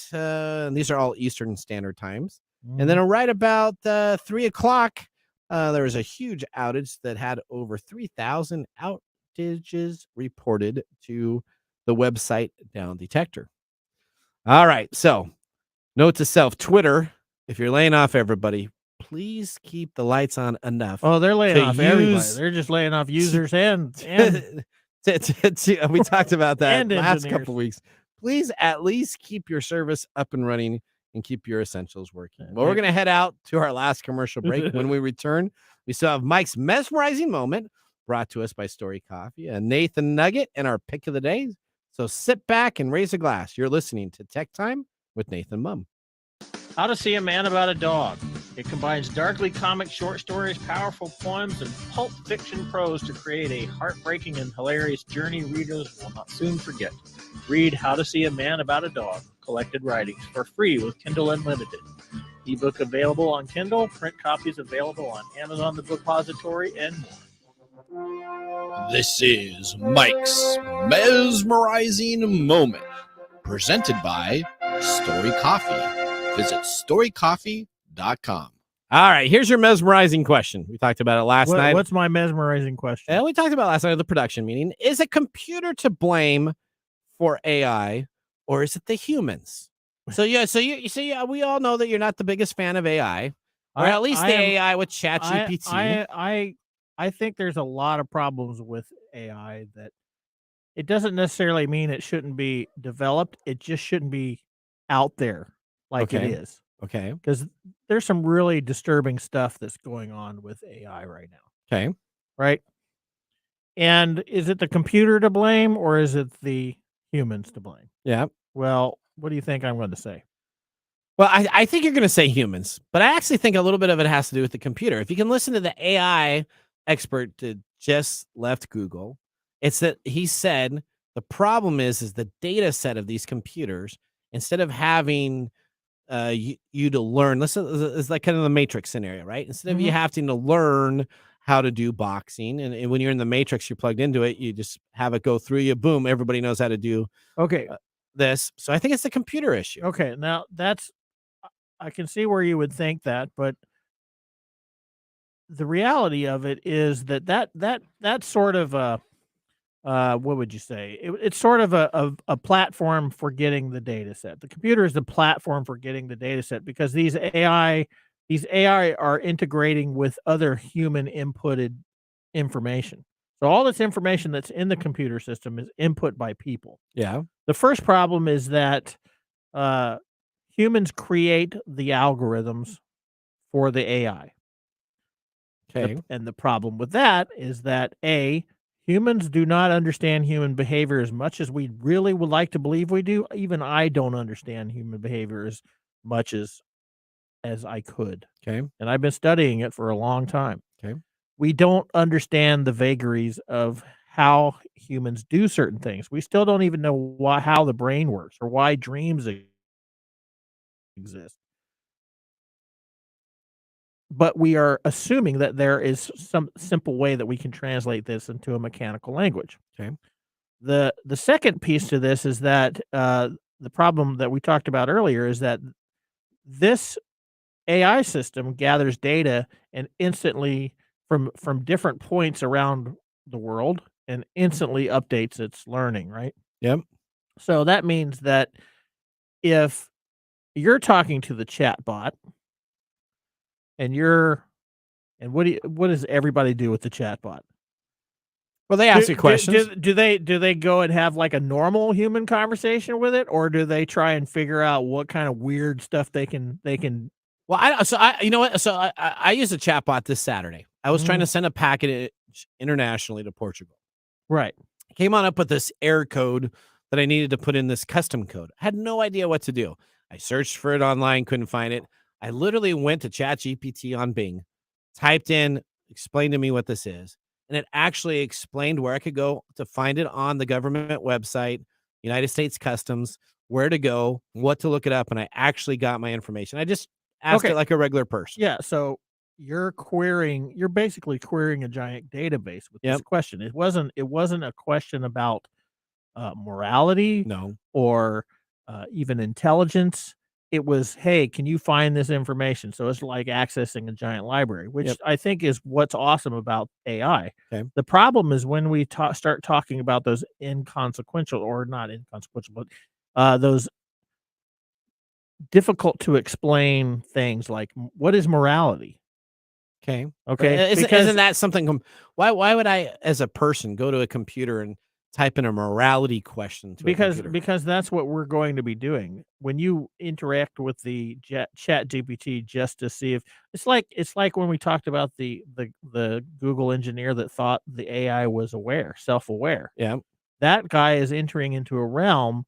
these are all Eastern Standard Times. And then right about 3 o'clock, there was a huge outage that had over 3,000 outages reported to the website Down Detector. All right, so note to self, Twitter, if you're laying off everybody, please keep the lights on enough. Oh, they're laying off everybody. use- They're just laying off users and we talked about that And last engineers. couple weeks. Please at least keep your service up and running and keep your essentials working. Well, we're going to head out to our last commercial break. When we return, we still have Mike's mesmerizing moment brought to us by Story Coffee, a Nathan Nugget, and our pick of the day. So sit back and raise a glass. You're listening to Tech Time with Nathan Mumm. How to See a Man About a Dog. It combines darkly comic short stories, powerful poems, and pulp fiction prose to create a heartbreaking and hilarious journey readers will not soon forget. Read How to See a Man About a Dog, collected writings, for free with Kindle Unlimited. Ebook available on Kindle, print copies available on Amazon The Bookpository, and more. This is Mike's mesmerizing moment, presented by Story Coffee. Visit storycoffee.com. All right, here's your mesmerizing question. We talked about it last night. What's my mesmerizing question? And we talked about it last night at the production meeting. Is a computer to blame for AI, or is it the humans? So we all know that you're not the biggest fan of AI, or at least the AI with ChatGPT. I think there's a lot of problems with AI that it doesn't necessarily mean it shouldn't be developed. It just shouldn't be out there like it is. Okay. Because there's some really disturbing stuff that's going on with AI right now. Okay. Right? And is it the computer to blame, or is it the humans to blame? Yeah. Well, what do you think I'm going to say? Well, I think you're going to say humans, but I actually think a little bit of it has to do with the computer. If you can listen to the AI expert that just left Google, it's that he said the problem is the data set of these computers, instead of having you to learn, it's like kind of the Matrix scenario, right? Instead of you having to learn how to do boxing, and when you're in the Matrix, you're plugged into it, you just have it go through you, boom, everybody knows how to do this. So I think it's the computer issue. Okay, now I can see where you would think that, but the reality of it is that's sort of a what would you say? It's sort of a platform for getting the data set. The computer is the platform for getting the data set, because these AI are integrating with other human inputted information. So all this information that's in the computer system is input by people. Yeah. The first problem is that humans create the algorithms for the AI. Okay. And the problem with that is that humans do not understand human behavior as much as we really would like to believe we do. Even I don't understand human behavior as much as I could. Okay. And I've been studying it for a long time. Okay. We don't understand the vagaries of how humans do certain things. We still don't even know how the brain works or why dreams exist. But we are assuming that there is some simple way that we can translate this into a mechanical language. Okay. The second piece to this is that the problem that we talked about earlier is that this AI system gathers data and instantly from different points around the world and instantly updates its learning, right? Yep. So that means that if you're talking to the chat bot, and what does everybody do with the chatbot? Well, they ask you questions. Do they go and have like a normal human conversation with it, or do they try and figure out what kind of weird stuff they can? Well, you know what? So I used a chatbot this Saturday. I was trying to send a packet internationally to Portugal. Right. I came on up with this error code that I needed to put in this custom code. I had no idea what to do. I searched for it online, couldn't find it. I literally went to ChatGPT on Bing, typed in, explain to me what this is, and it actually explained where I could go to find it on the government website, United States Customs, where to go, what to look it up, and I actually got my information. I just asked it like a regular person. Yeah, so you're basically querying a giant database with this question. It wasn't a question about morality, or even intelligence. It was, hey, can you find this information? So it's like accessing a giant library, which I think is what's awesome about AI. Okay. The problem is when we start talking about those inconsequential, or not inconsequential, but those difficult to explain things like, what is morality? Okay. Okay. Isn't that something? Why would I, as a person, go to a computer and type in a morality question to a computer? Because that's what we're going to be doing when you interact with the Chat GPT, just to see if it's like when we talked about the Google engineer that thought the AI was self-aware. Yeah. That guy is entering into a realm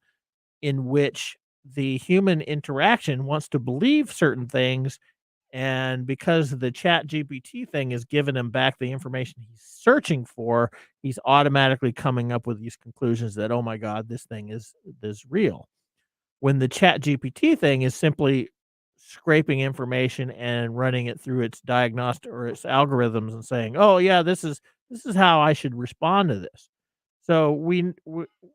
in which the human interaction wants to believe certain things. And because the Chat GPT thing is giving him back the information he's searching for, he's automatically coming up with these conclusions that, oh my God, this thing is real. When the Chat GPT thing is simply scraping information and running it through its diagnostic or its algorithms and saying, oh yeah, this is how I should respond to this. So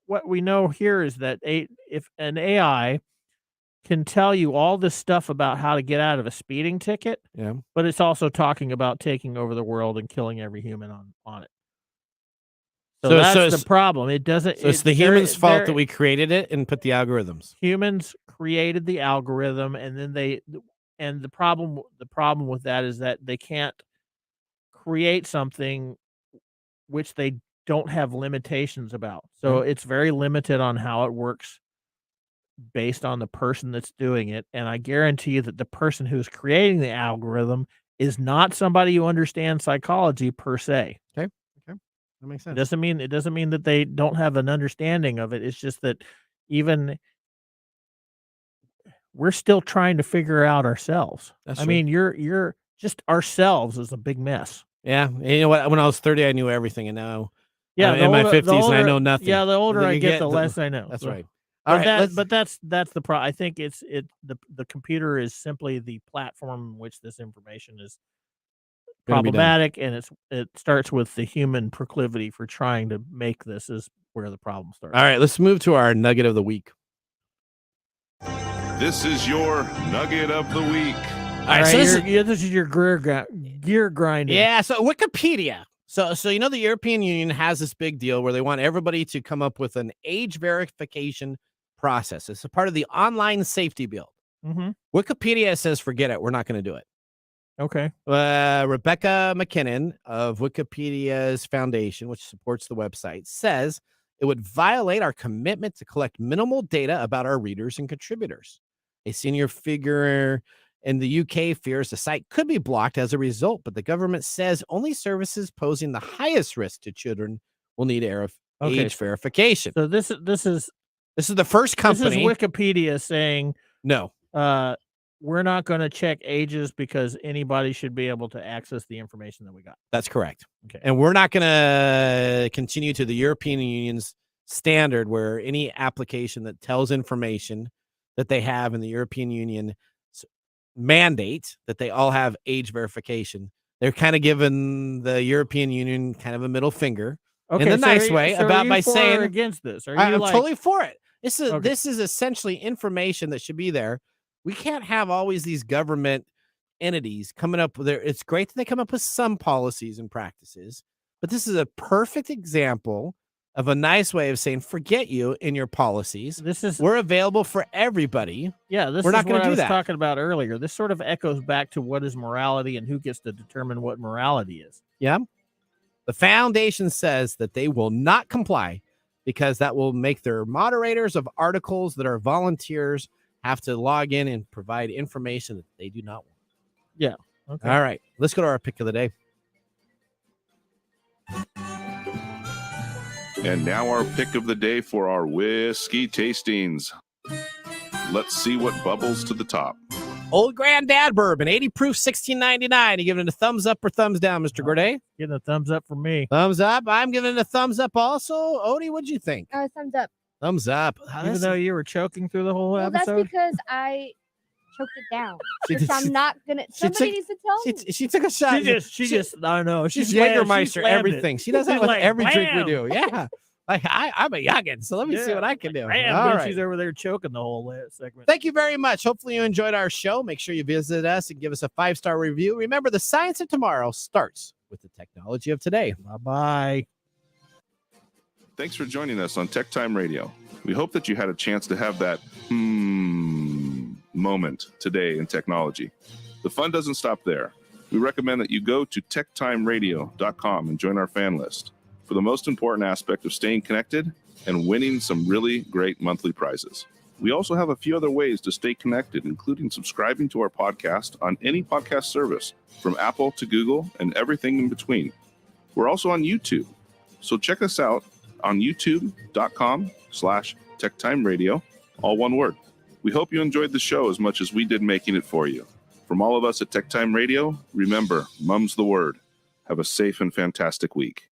what we know here is that if an AI can tell you all this stuff about how to get out of a speeding ticket, but it's also talking about taking over the world and killing every human on it. So that's the problem. It doesn't. So it's the humans' fault that we created it and put the algorithms. Humans created the algorithm, and then the problem with that is that they can't create something which they don't have limitations about. So it's very limited on how it works, based on the person that's doing it. And I guarantee you that the person who's creating the algorithm is not somebody who understands psychology per se. Okay. That makes sense. It doesn't mean that they don't have an understanding of it. It's just that even we're still trying to figure out ourselves. That's mean, you're just ourselves is a big mess. Yeah. And you know what? When I was 30, I knew everything, and now I'm in my 50s and I know nothing. Yeah, the older I get, the less I know. That's So, right. But that's the problem. I think the computer is simply the platform in which this information is problematic, and it starts with the human proclivity for trying to make this is where the problem starts. All right, let's move to our nugget of the week. This is your nugget of the week. All right, so this is your gear grinding. Yeah, so Wikipedia. So the European Union has this big deal where they want everybody to come up with an age verification process. It's a part of the online safety bill. Mm-hmm. Wikipedia says, forget it. We're not going to do it. Okay. Rebecca McKinnon of Wikipedia's foundation, which supports the website, says it would violate our commitment to collect minimal data about our readers and contributors. A senior figure in the UK fears the site could be blocked as a result, but the government says only services posing the highest risk to children will need age verification. So this is the first company. This is Wikipedia saying no. We're not going to check ages because anybody should be able to access the information that we got. That's correct. Okay. And we're not going to continue to the European Union's standard where any application that tells information that they have in the European Union mandate that they all have age verification. They're kind of giving the European Union kind of a middle finger in the nice way by saying against this. I'm totally for it. This is essentially information that should be there. We can't have always these government entities coming up with it's great that they come up with some policies and practices, but this is a perfect example of a nice way of saying, forget you in your policies. We're available for everybody. Yeah, we're not going to do that. I was talking about earlier. This sort of echoes back to what is morality and who gets to determine what morality is. Yeah. The foundation says that they will not comply because that will make their moderators of articles that are volunteers have to log in and provide information that they do not want. Yeah. Okay. All right. Let's go to our pick of the day. And now our pick of the day for our whiskey tastings. Let's see what bubbles to the top. Old Granddad Bourbon, 80 proof, $16.99. You giving it a thumbs up or thumbs down, Mr. Gorday? Getting a thumbs up from me. Thumbs up. I'm giving it a thumbs up also. Odie, what'd you think? Thumbs up. Thumbs up. Even though you were choking through the whole Well, that's episode? because I choked it down. She So did- I'm not gonna. Somebody needs to tell me. She took a shot. She just, I don't know. She's slammed- Jägermeister she slammed everything. it. She does that She's with like, every drink we blam! do. Yeah. Like I'm a youngin', so let me see Yeah, what I can do. Bam, All when right. she's over there choking the whole segment. Thank you very much. Hopefully you enjoyed our show. Make sure you visit us and give us a 5-star review. Remember, the science of tomorrow starts with the technology of today. Bye-bye. Thanks for joining us on Tech Time Radio. We hope that you had a chance to have that moment today in technology. The fun doesn't stop there. We recommend that you go to techtimeradio.com and join our fan list for the most important aspect of staying connected and winning some really great monthly prizes. We also have a few other ways to stay connected, including subscribing to our podcast on any podcast service, from Apple to Google and everything in between. We're also on YouTube, so check us out on youtube.com/techtimeradio, all one word. We hope you enjoyed the show as much as we did making it for you. From all of us at Tech Time Radio, remember, Mumm's the word. Have a safe and fantastic week.